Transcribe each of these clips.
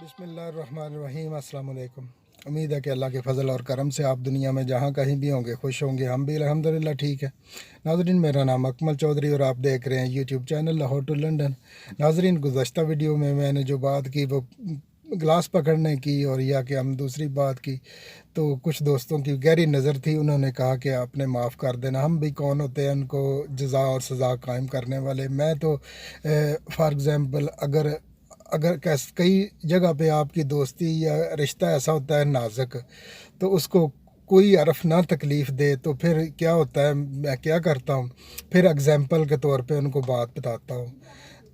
बिस्मिल्लाहिर्रहमानिर्रहीम। अस्सलाम वालेकुम। उम्मीद है कि अल्लाह के फ़ज़ल और करम से आप दुनिया में जहाँ कहीं भी होंगे खुश होंगे। हम भी अल्हम्दुलिल्लाह ठीक है। नाज़रीन, मेरा नाम अकमल चौधरी और आप देख रहे हैं YouTube channel Lahore to London. नाज़रीन, गुज़श्ता वीडियो में मैंने जो बात की वो गिलास पकड़ने की और या कि हम दूसरी बात की, तो कुछ दोस्तों की गहरी नज़र थी। उन्होंने कहा कि आपने माफ़ कर देना, हम भी कौन होते हैं उनको जज़ा और सज़ा कायम करने वाले। मैं तो फ़ॉर एग्ज़ाम्पल अगर अगर कई जगह पे आपकी दोस्ती या रिश्ता ऐसा होता है नाजुक, तो उसको कोई हरफ ना तकलीफ़ दे तो फिर क्या होता है, मैं क्या करता हूँ, फिर एग्ज़ाम्पल के तौर पे उनको बात बताता हूँ।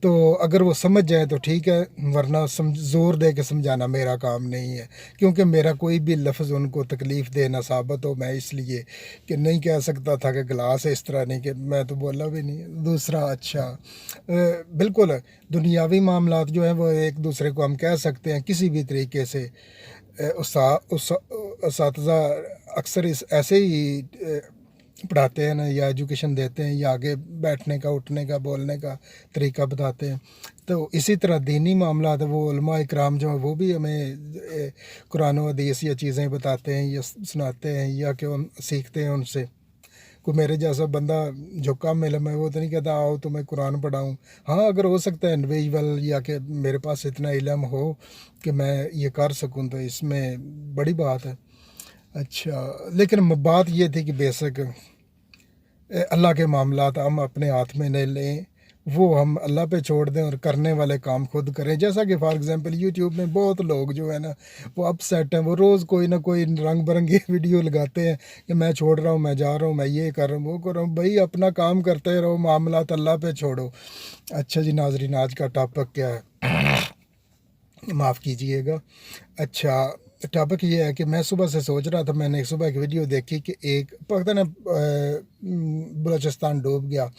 तो अगर वो समझ जाए तो ठीक है, वरना ज़ोर दे के समझाना मेरा काम नहीं है, क्योंकि मेरा कोई भी लफ्ज़ उनको तकलीफ़ देना साबित हो। मैं इसलिए कि नहीं कह सकता था कि गिलास है, इस तरह नहीं कि मैं तो बोला भी नहीं। दूसरा, अच्छा बिल्कुल दुनियावी मामलात जो हैं वो एक दूसरे को हम कह सकते हैं किसी भी तरीके से। उसातिज़ा अक्सर इस ऐसे ही पढ़ाते हैं ना, या एजुकेशन देते हैं, या आगे बैठने का, उठने का, बोलने का तरीका बताते हैं। तो इसी तरह दीनी मामला है, वो उलमा इकराम जो है वो भी हमें कुरान व हदीस या चीज़ें बताते हैं या सुनाते हैं, या कि हम सीखते हैं उनसे। कोई मेरे जैसा बंदा जो कम इल्म है वो तो नहीं कहता आओ तुम्हें कुरान पढ़ाऊँ। हाँ, अगर हो सकता है इंडिविजुअल या कि मेरे पास इतना इल्म हो कि मैं ये कर सकूँ तो इसमें बड़ी बात है। अच्छा, लेकिन बात ये थी कि बेसिक अल्लाह के मामलात हम अपने हाथ में नहीं लें, वो हम अल्लाह पे छोड़ दें और करने वाले काम खुद करें। जैसा कि फॉर एग्ज़ाम्पल यूट्यूब में बहुत लोग जो है ना वो अपसेट हैं, वो रोज़ कोई ना कोई रंग बिरंगी वीडियो लगाते हैं कि मैं छोड़ रहा हूँ, मैं जा रहा हूँ, मैं ये कर रहा हूँ, वो कर रहा हूँ। भाई अपना काम करते रहो, मामलात अल्लाह पे छोड़ो। अच्छा जी नाजरीन, आज का टॉपिक क्या है, माफ़ कीजिएगा। अच्छा, टॉपिक ये है कि मैं सुबह से सोच रहा था, मैंने एक सुबह की वीडियो देखी कि एक पता ना बलूचिस्तान डूब गया,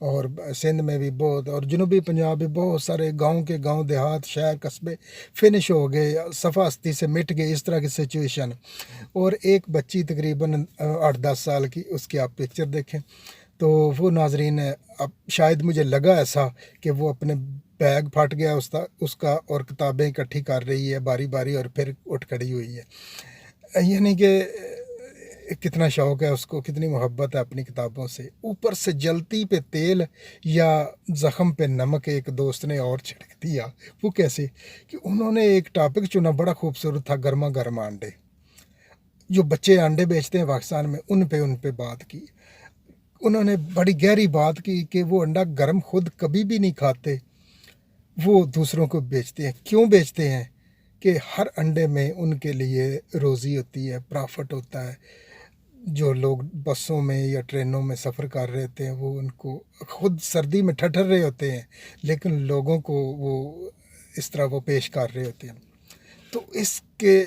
और सिंध में भी बहुत, और जनूबी पंजाब में बहुत सारे गांव के गांव देहात शहर कस्बे फिनिश हो गए, सफ़ास्ती से मिट गए, इस तरह की सिचुएशन। और एक बच्ची तकरीबन 8-10 साल की, उसकी आप पिक्चर देखें तो वो नाजरीन है, अब शायद मुझे लगा ऐसा कि वो अपने बैग फट गया उसका और किताबें इकट्ठी कर रही है बारी बारी और फिर उठ खड़ी हुई है। यानी कि कितना शौक़ है उसको, कितनी मोहब्बत है अपनी किताबों से। ऊपर से जलती पे तेल या ज़ख़म पे नमक एक दोस्त ने और छिड़क दिया। वो कैसे कि उन्होंने एक टॉपिक चुना, बड़ा खूबसूरत था, गर्मा गर्म अंडे। जो बच्चे अंडे बेचते हैं पाकिस्तान में, उन पे बात की। उन्होंने बड़ी गहरी बात की कि वो अंडा गर्म खुद कभी भी नहीं खाते, वो दूसरों को बेचते हैं। क्यों बेचते हैं कि हर अंडे में उनके लिए रोज़ी होती है, प्रॉफिट होता है। जो लोग बसों में या ट्रेनों में सफ़र कर रहे होते हैं वो उनको खुद सर्दी में ठठर रहे होते हैं, लेकिन लोगों को वो इस तरह वो पेश कर रहे होते हैं। तो इसके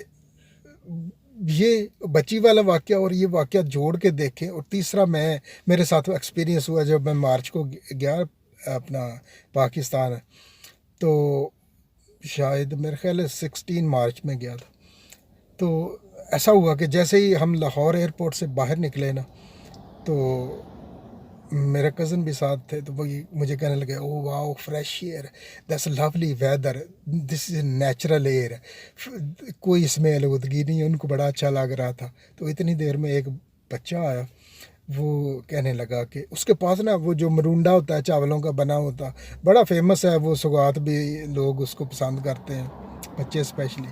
ये बच्ची वाला वाक़या और ये वाक़या जोड़ के देखें। और तीसरा, मेरे साथ एक्सपीरियंस हुआ जब मैं मार्च को गया अपना पाकिस्तान, तो शायद मेरे ख्याल है 16 मार्च में गया था। तो ऐसा हुआ कि जैसे ही हम लाहौर एयरपोर्ट से बाहर निकले ना, तो मेरे कज़न भी साथ थे, तो वही मुझे कहने लगे, oh wow fresh air, that's lovely weather, this is natural air, कोई इसमें आलूदगी नहीं है। उनको बड़ा अच्छा लग रहा था। तो इतनी देर में एक बच्चा आया, वो कहने लगा कि उसके पास ना वो जो मरूंडा होता है चावलों का बना होता, बड़ा फेमस है वो, सौगात भी लोग उसको पसंद करते हैं, बच्चे स्पेशली।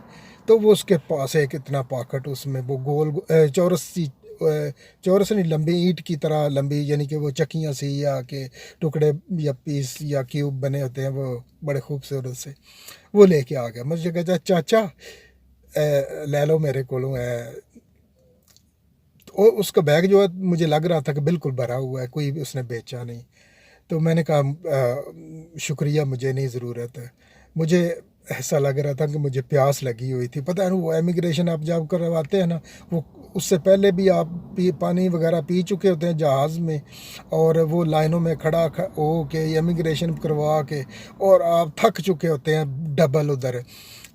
तो वो उसके पास एक इतना पॉकेट, उसमें वो गोल चौरस सी, चौरस नहीं, लंबी ईंट की तरह लंबी, यानी कि वो चक्कियाँ सी या के टुकड़े या पीस या क्यूब बने होते हैं, वो बड़े खूबसूरत से। वो लेके आ गया, मुझे कहता चाचा ले लो मेरे को है। तो उसका बैग जो है मुझे लग रहा था कि बिल्कुल भरा हुआ है, कोई भी उसने बेचा नहीं। तो मैंने कहा शुक्रिया, मुझे नहीं ज़रूरत है। मुझे ऐसा लग रहा था कि मुझे प्यास लगी हुई थी। पता है वो इमिग्रेशन आप जब करवाते हैं ना, वो उससे पहले भी आप पानी वगैरह पी चुके होते हैं जहाज़ में, और वो लाइनों में खड़ा हो के इमिग्रेशन करवा के, और आप थक चुके होते हैं डबल उधर,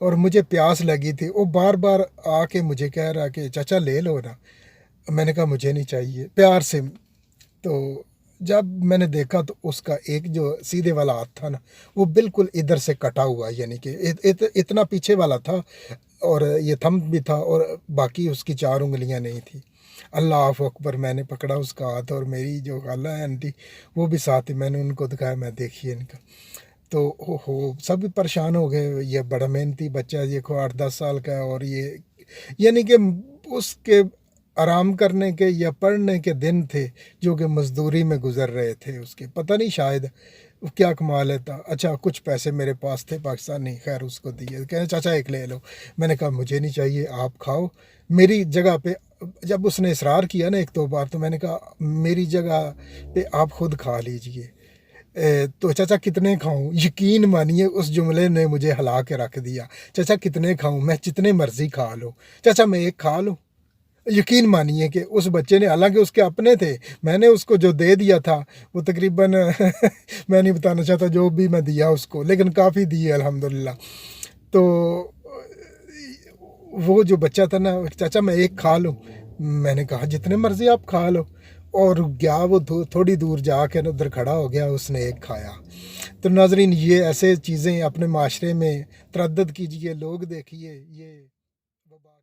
और मुझे प्यास लगी थी। वो बार बार आके मुझे कह रहा कि चाचा ले लो ना। मैंने कहा मुझे नहीं चाहिए, प्यार से। तो जब मैंने देखा तो उसका एक जो सीधे वाला हाथ था ना, वो बिल्कुल इधर से कटा हुआ, यानी कि इतना पीछे वाला था, और ये थंब भी था, और बाकी उसकी 4 उँगलियां नहीं थी। अल्लाह अकबर, मैंने पकड़ा उसका हाथ, और मेरी जो खाला है आंटी, वो भी साथ ही, मैंने उनको दिखाया, मैं देखिए इनका। तो हो सभी परेशान हो गए, ये बड़ा मेहनती बच्चा है, देखो 8-10 साल का है, और ये यानी कि उसके आराम करने के या पढ़ने के दिन थे जो कि मजदूरी में गुजर रहे थे उसके, पता नहीं शायद वो क्या कमा लेता। अच्छा, कुछ पैसे मेरे पास थे पाकिस्तानी, खैर उसको दिए, कहे चाचा एक ले लो। मैंने कहा मुझे नहीं चाहिए, आप खाओ मेरी जगह पे। जब उसने इसरार किया ना 1-2 बार, तो मैंने कहा मेरी जगह पे आप खुद खा लीजिए। तो चाचा कितने खाऊं? यकीन मानिए उस जुमले ने मुझे हिला के रख दिया। चाचा कितने खाऊं? मैं जितने मर्जी खा लूं। चाचा मैं एक खा लूं? यकीन मानिए कि उस बच्चे ने, हालांकि उसके अपने थे, मैंने उसको जो दे दिया था वो तकरीबन मैं नहीं बताना चाहता जो भी मैं दिया उसको, लेकिन काफ़ी दिए अल्हम्दुलिल्लाह। तो वो जो बच्चा था ना, चाचा मैं एक खा लूं? मैंने कहा जितने मर्जी आप खा लो। और गया वो थोड़ी दूर जाके ना उधर खड़ा हो गया, उसने एक खाया। तो नाजरीन, ये ऐसे चीज़ें अपने माशरे में तरद्दद कीजिए, लोग देखिए ये वबा